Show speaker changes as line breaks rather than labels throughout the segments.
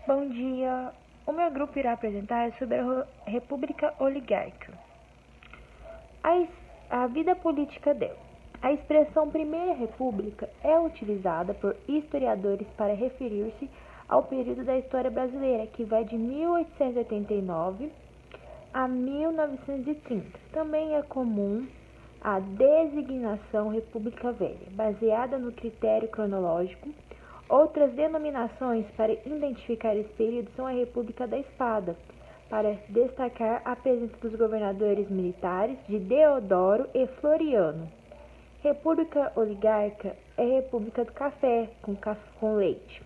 Bom dia. O meu grupo irá apresentar sobre a República Oligárquica. A vida política dela. A expressão Primeira República é utilizada por historiadores para referir-se ao período da história brasileira, que vai de 1889 a 1930. Também é comum a designação República Velha, baseada no critério cronológico. Outras denominações para identificar esse período são a República da Espada, para destacar a presença dos governadores militares de Deodoro e Floriano. República Oligárquica é República do Café, com leite.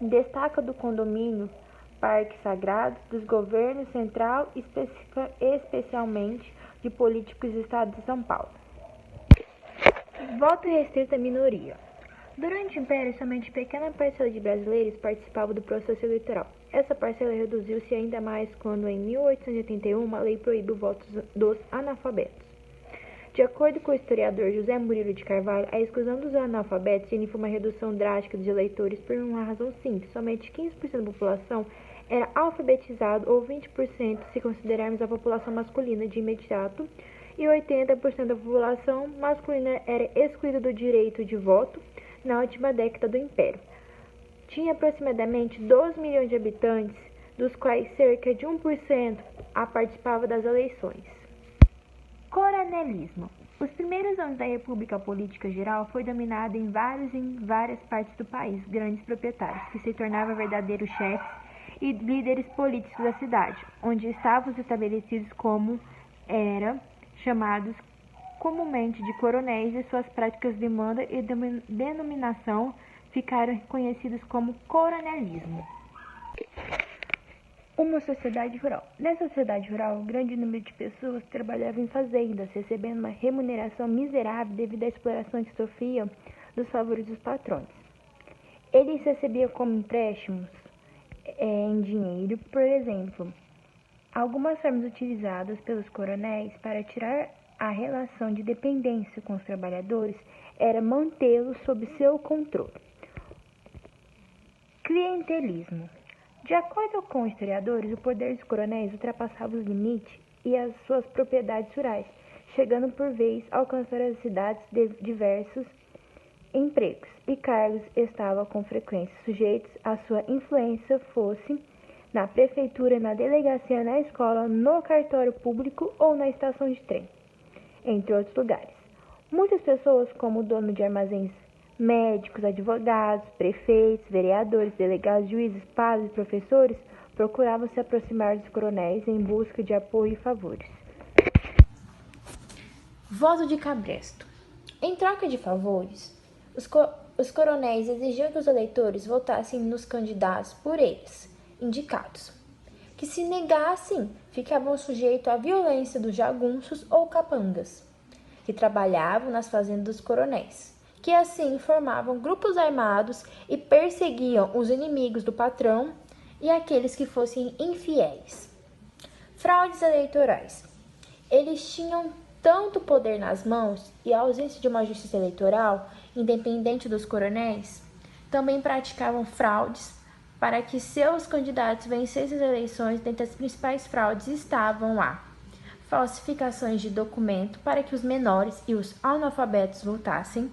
Destaca do condomínio Parque Sagrado, dos governos central e especialmente de políticos do estado de São Paulo. Voto restrito à minoria. Durante o Império, somente pequena parcela de brasileiros participava do processo eleitoral. Essa parcela reduziu-se ainda mais quando, em 1881, uma lei proibiu o voto dos analfabetos. De acordo com o historiador José Murilo de Carvalho, a exclusão dos analfabetos significa uma redução drástica dos eleitores por uma razão simples. Somente 15% da população era alfabetizado, ou 20% se considerarmos a população masculina de imediato, e 80% da população masculina era excluída do direito de voto na última década do Império. Tinha aproximadamente 12 milhões de habitantes, dos quais cerca de 1% participava das eleições. Coronelismo. Os primeiros anos da República Política Geral foi dominada em várias partes do país, grandes proprietários, que se tornavam verdadeiros chefes e líderes políticos da cidade, onde estavam estabelecidos como eram chamados comumente de coronéis, e suas práticas de mando e denominação ficaram conhecidas como coronelismo. Uma sociedade rural. Nessa sociedade rural, um grande número de pessoas trabalhavam em fazendas, recebendo uma remuneração miserável devido à exploração que sofriam dos favores dos patrões. Eles recebiam como empréstimos em dinheiro, por exemplo. Algumas formas utilizadas pelos coronéis para tirar a relação de dependência com os trabalhadores era mantê-los sob seu controle. Clientelismo. De acordo com historiadores, o poder dos coronéis ultrapassava os limites e as suas propriedades rurais, chegando por vez a alcançar as cidades de diversos empregos e cargos estavam com frequência sujeitos à sua influência, fosse na prefeitura, na delegacia, na escola, no cartório público ou na estação de trem, entre outros lugares. Muitas pessoas, como o dono de armazéns, médicos, advogados, prefeitos, vereadores, delegados, juízes, padres e professores, procuravam se aproximar dos coronéis em busca de apoio e favores.
Voto de cabresto. Em troca de favores, os coronéis exigiam que os eleitores votassem nos candidatos por eles indicados, que se negassem, ficavam sujeitos à violência dos jagunços ou capangas, que trabalhavam nas fazendas dos coronéis, que assim formavam grupos armados e perseguiam os inimigos do patrão e aqueles que fossem infiéis. Fraudes eleitorais. Eles tinham tanto poder nas mãos e a ausência de uma justiça eleitoral, independente dos coronéis, também praticavam fraudes para que seus candidatos vencessem as eleições. Dentre as principais fraudes estavam a falsificações de documento para que os menores e os analfabetos votassem,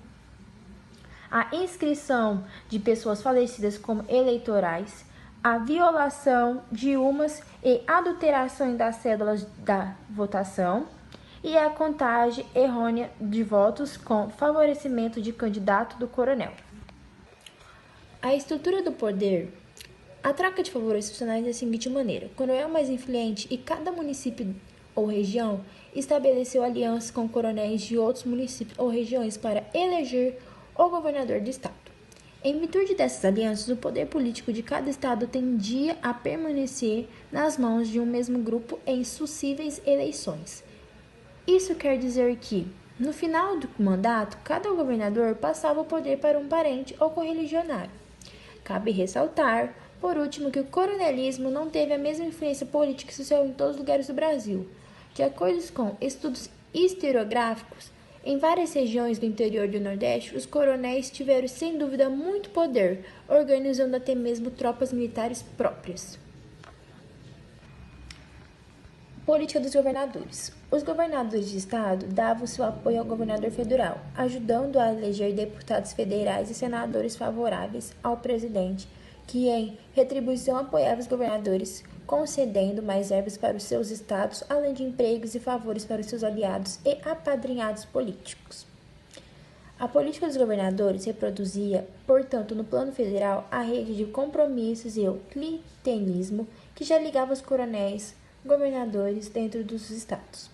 a inscrição de pessoas falecidas como eleitorais, a violação de umas e adulteração das cédulas da votação e a contagem errônea de votos com favorecimento de candidato do coronel. A estrutura do poder. A troca de favores funcionava da seguinte maneira: o coronel mais influente e cada município ou região estabeleceu alianças com coronéis de outros municípios ou regiões para eleger o governador do estado. Em virtude dessas alianças, o poder político de cada estado tendia a permanecer nas mãos de um mesmo grupo em sucessivas eleições. Isso quer dizer que, no final do mandato, cada governador passava o poder para um parente ou correligionário. Cabe ressaltar, por último, que o coronelismo não teve a mesma influência política e social em todos os lugares do Brasil. De acordo com estudos historiográficos, Em várias regiões do interior do Nordeste, os coronéis tiveram sem dúvida muito poder, organizando até mesmo tropas militares próprias. Política dos governadores. Os governadores de estado davam seu apoio ao governador federal, ajudando a eleger deputados federais e senadores favoráveis ao presidente, que em retribuição apoiava os governadores, concedendo mais verbas para os seus estados, além de empregos e favores para os seus aliados e apadrinhados políticos. A política dos governadores reproduzia, portanto, no plano federal, a rede de compromissos e o clientelismo que já ligava os coronéis governadores dentro dos estados.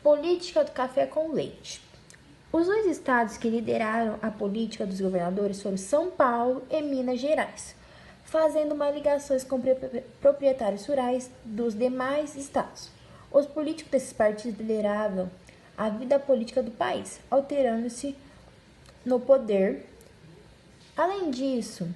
Política do café com leite. Os dois estados que lideraram a política dos governadores foram São Paulo e Minas Gerais, fazendo uma ligações com proprietários rurais dos demais estados. Os políticos desses partidos lideravam a vida política do país, alterando-se no poder. Além disso,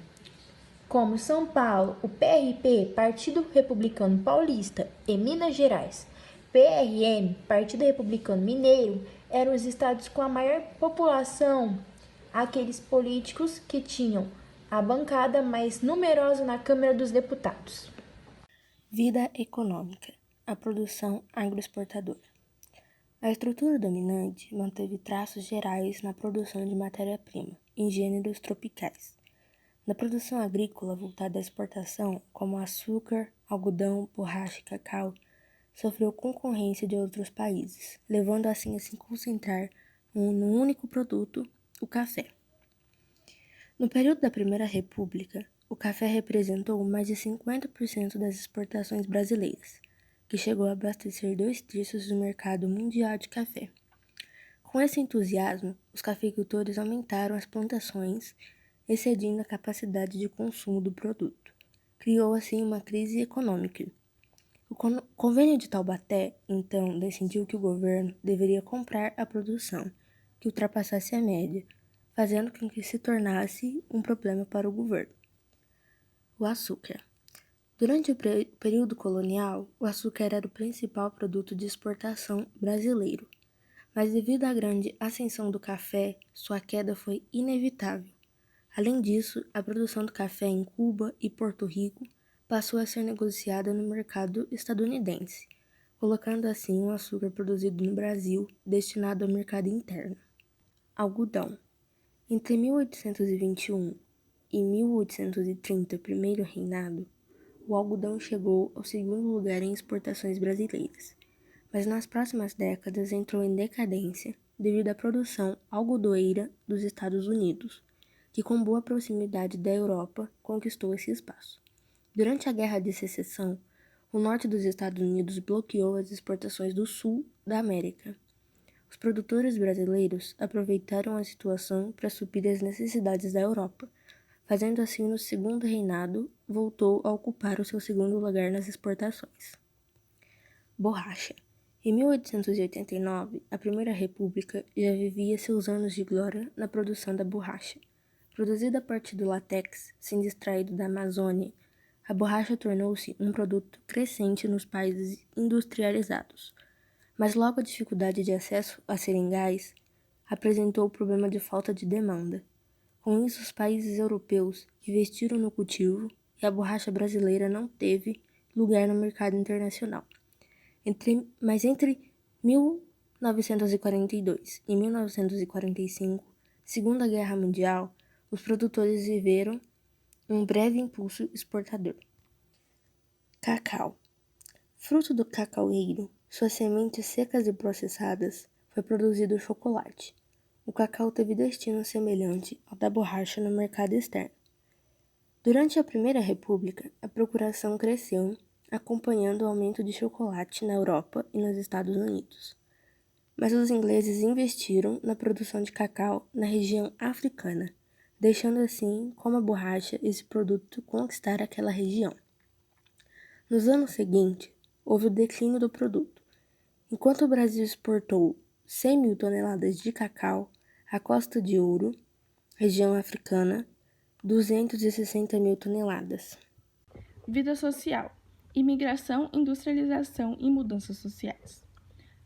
como São Paulo, o PRP, Partido Republicano Paulista, e Minas Gerais, PRM, Partido Republicano Mineiro, eram os estados com a maior população, aqueles políticos que tinham a bancada mais numerosa na Câmara dos Deputados.
Vida econômica. A produção agroexportadora. A estrutura dominante manteve traços gerais na produção de matéria-prima, em gêneros tropicais. Na produção agrícola voltada à exportação, como açúcar, algodão, borracha e cacau, sofreu concorrência de outros países, levando assim a se concentrar num único produto, o café. No período da Primeira República, o café representou mais de 50% das exportações brasileiras, que chegou a abastecer 2/3 do mercado mundial de café. Com esse entusiasmo, os cafeicultores aumentaram as plantações, excedindo a capacidade de consumo do produto. Criou assim uma crise econômica. O Convênio de Taubaté, então, decidiu que o governo deveria comprar a produção, que ultrapassasse a média, fazendo com que se tornasse um problema para o governo. O açúcar. Durante o período colonial, o açúcar era o principal produto de exportação brasileiro, mas devido à grande ascensão do café, sua queda foi inevitável. Além disso, a produção do café em Cuba e Porto Rico passou a ser negociada no mercado estadunidense, colocando assim o açúcar produzido no Brasil destinado ao mercado interno. Algodão. Entre 1821 e 1830, primeiro reinado, o algodão chegou ao segundo lugar em exportações brasileiras, mas nas próximas décadas entrou em decadência devido à produção algodoeira dos Estados Unidos, que com boa proximidade da Europa conquistou esse espaço. Durante a Guerra de Secessão, o norte dos Estados Unidos bloqueou as exportações do sul da América. Os produtores brasileiros aproveitaram a situação para suprir as necessidades da Europa, fazendo assim no segundo reinado, voltou a ocupar o seu segundo lugar nas exportações. Borracha. Em 1889, a Primeira República já vivia seus anos de glória na produção da borracha. Produzida a partir do látex, sendo extraído da Amazônia, a borracha tornou-se um produto crescente nos países industrializados. Mas logo a dificuldade de acesso a seringais apresentou o problema de falta de demanda. Com isso, os países europeus investiram no cultivo e a borracha brasileira não teve lugar no mercado internacional. Entre 1942 e 1945, Segunda Guerra Mundial, os produtores viveram um breve impulso exportador. Cacau. Fruto do cacaueiro, suas sementes secas e processadas, foi produzido o chocolate. O cacau teve destino semelhante ao da borracha no mercado externo. Durante a Primeira República, a procuração cresceu, acompanhando o aumento de chocolate na Europa e nos Estados Unidos. Mas os ingleses investiram na produção de cacau na região africana, deixando assim, como a borracha, esse produto conquistar aquela região. Nos anos seguintes, houve o declínio do produto. Enquanto o Brasil exportou 100 mil toneladas de cacau, a Costa de Ouro, região africana, 260 mil toneladas.
Vida social. Imigração, industrialização e mudanças sociais.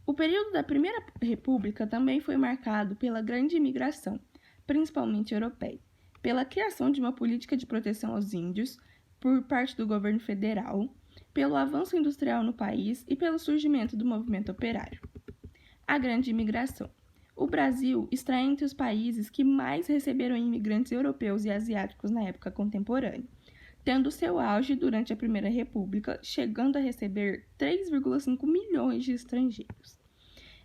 O período da Primeira República também foi marcado pela grande imigração, principalmente europeia, pela criação de uma política de proteção aos índios por parte do governo federal, pelo avanço industrial no país e pelo surgimento do movimento operário. A grande imigração. O Brasil está entre os países que mais receberam imigrantes europeus e asiáticos na época contemporânea, tendo seu auge durante a Primeira República, chegando a receber 3,5 milhões de estrangeiros.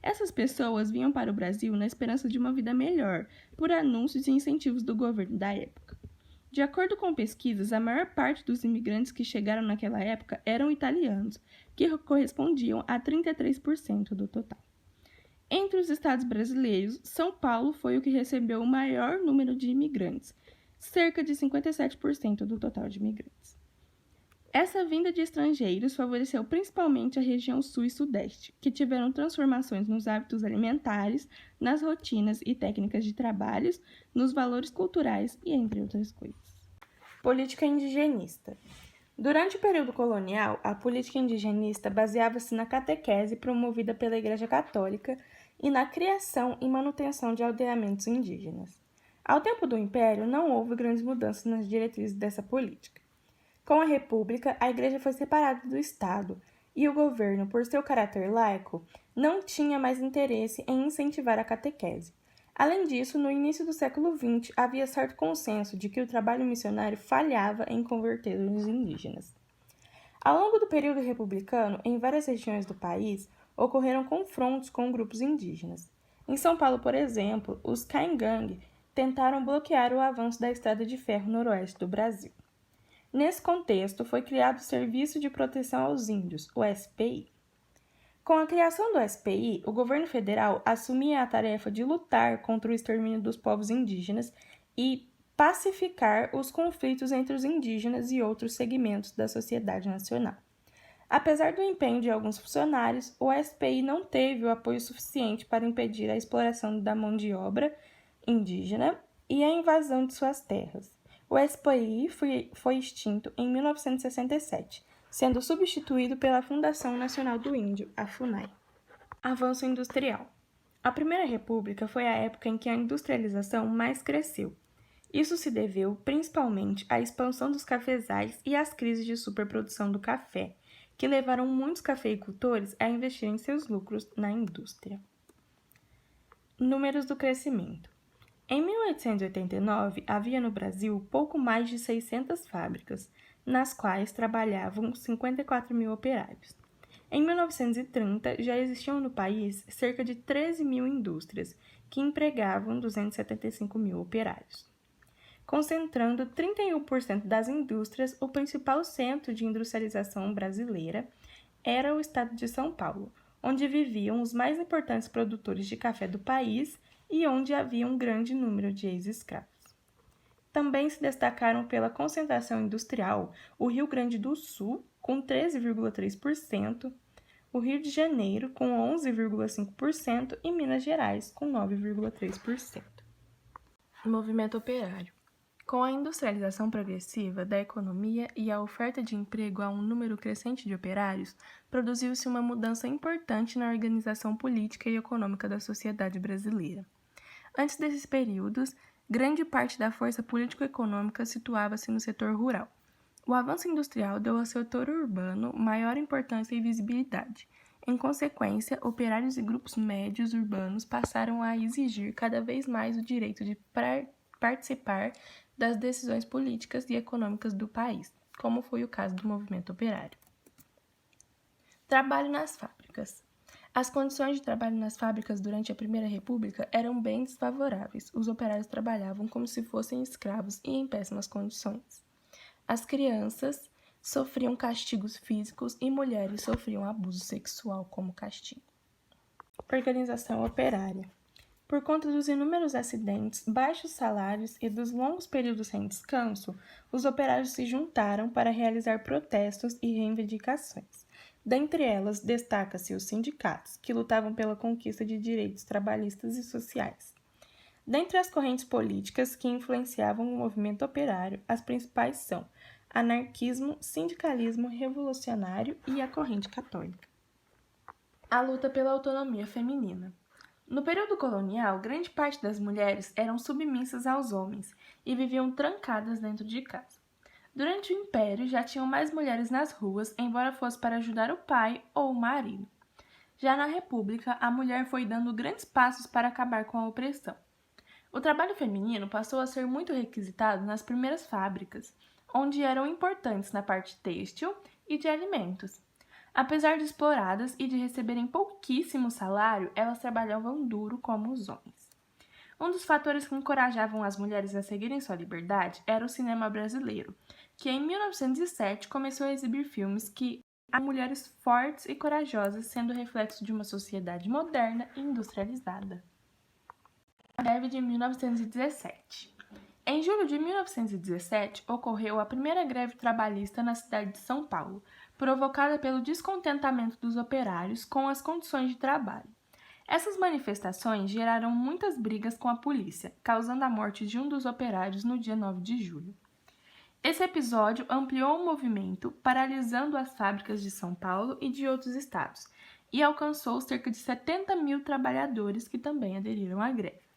Essas pessoas vinham para o Brasil na esperança de uma vida melhor, por anúncios e incentivos do governo da época. De acordo com pesquisas, a maior parte dos imigrantes que chegaram naquela época eram italianos, que correspondiam a 33% do total. Entre os estados brasileiros, São Paulo foi o que recebeu o maior número de imigrantes, cerca de 57% do total de imigrantes. Essa vinda de estrangeiros favoreceu principalmente a região sul e sudeste, que tiveram transformações nos hábitos alimentares, nas rotinas e técnicas de trabalho, nos valores culturais e entre outras coisas. Política indigenista. Durante o período colonial, a política indigenista baseava-se na catequese promovida pela Igreja Católica e na criação e manutenção de aldeamentos indígenas. Ao tempo do Império, não houve grandes mudanças nas diretrizes dessa política. Com a República, a Igreja foi separada do Estado e o governo, por seu caráter laico, não tinha mais interesse em incentivar a catequese. Além disso, no início do século XX, havia certo consenso de que o trabalho missionário falhava em converter os indígenas. Ao longo do período republicano, em várias regiões do país, ocorreram confrontos com grupos indígenas. Em São Paulo, por exemplo, os Caingangue tentaram bloquear o avanço da Estrada de Ferro noroeste do Brasil. Nesse contexto, foi criado o Serviço de Proteção aos Índios, o SPI. Com a criação do SPI, o governo federal assumia a tarefa de lutar contra o extermínio dos povos indígenas e pacificar os conflitos entre os indígenas e outros segmentos da sociedade nacional. Apesar do empenho de alguns funcionários, o SPI não teve o apoio suficiente para impedir a exploração da mão de obra indígena e a invasão de suas terras. O SPI foi extinto em 1967, sendo substituído pela Fundação Nacional do Índio, a FUNAI. Avanço industrial. A Primeira República foi a época em que a industrialização mais cresceu. Isso se deveu principalmente à expansão dos cafezais e às crises de superprodução do café, que levaram muitos cafeicultores a investirem seus lucros na indústria. Números do crescimento. Em 1889, havia no Brasil pouco mais de 600 fábricas, nas quais trabalhavam 54 mil operários. Em 1930, já existiam no país cerca de 13 mil indústrias, que empregavam 275 mil operários. Concentrando 31% das indústrias, o principal centro de industrialização brasileira era o estado de São Paulo, onde viviam os mais importantes produtores de café do país e onde havia um grande número de ex-escravos. Também se destacaram pela concentração industrial o Rio Grande do Sul, com 13,3%, o Rio de Janeiro, com 11,5% e Minas Gerais, com 9,3%. Movimento operário. Com a industrialização progressiva da economia e a oferta de emprego a um número crescente de operários, produziu-se uma mudança importante na organização política e econômica da sociedade brasileira. Antes desses períodos, grande parte da força político-econômica situava-se no setor rural. O avanço industrial deu ao setor urbano maior importância e visibilidade. Em consequência, operários e grupos médios urbanos passaram a exigir cada vez mais o direito de participar das decisões políticas e econômicas do país, como foi o caso do movimento operário. Trabalho nas fábricas. As condições de trabalho nas fábricas durante a Primeira República eram bem desfavoráveis. Os operários trabalhavam como se fossem escravos e em péssimas condições. As crianças sofriam castigos físicos e mulheres sofriam abuso sexual como castigo. Organização operária. Por conta dos inúmeros acidentes, baixos salários e dos longos períodos sem descanso, os operários se juntaram para realizar protestos e reivindicações. Dentre elas, destaca-se os sindicatos, que lutavam pela conquista de direitos trabalhistas e sociais. Dentre as correntes políticas que influenciavam o movimento operário, as principais são anarquismo, sindicalismo revolucionário e a corrente católica. A luta pela autonomia feminina. No período colonial, grande parte das mulheres eram submissas aos homens e viviam trancadas dentro de casa. Durante o Império, já tinham mais mulheres nas ruas, embora fosse para ajudar o pai ou o marido. Já na República, a mulher foi dando grandes passos para acabar com a opressão. O trabalho feminino passou a ser muito requisitado nas primeiras fábricas, onde eram importantes na parte têxtil e de alimentos. Apesar de exploradas e de receberem pouquíssimo salário, elas trabalhavam duro como os homens. Um dos fatores que encorajavam as mulheres a seguirem sua liberdade era o cinema brasileiro, que em 1907 começou a exibir filmes que há mulheres fortes e corajosas, sendo reflexo de uma sociedade moderna e industrializada. A greve de 1917. Em julho de 1917, ocorreu a primeira greve trabalhista na cidade de São Paulo, provocada pelo descontentamento dos operários com as condições de trabalho. Essas manifestações geraram muitas brigas com a polícia, causando a morte de um dos operários no dia 9 de julho. Esse episódio ampliou o movimento, paralisando as fábricas de São Paulo e de outros estados, e alcançou cerca de 70 mil trabalhadores que também aderiram à greve.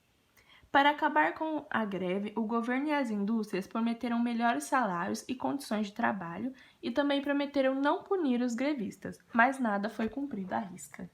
Para acabar com a greve, o governo e as indústrias prometeram melhores salários e condições de trabalho e também prometeram não punir os grevistas, mas nada foi cumprido à risca.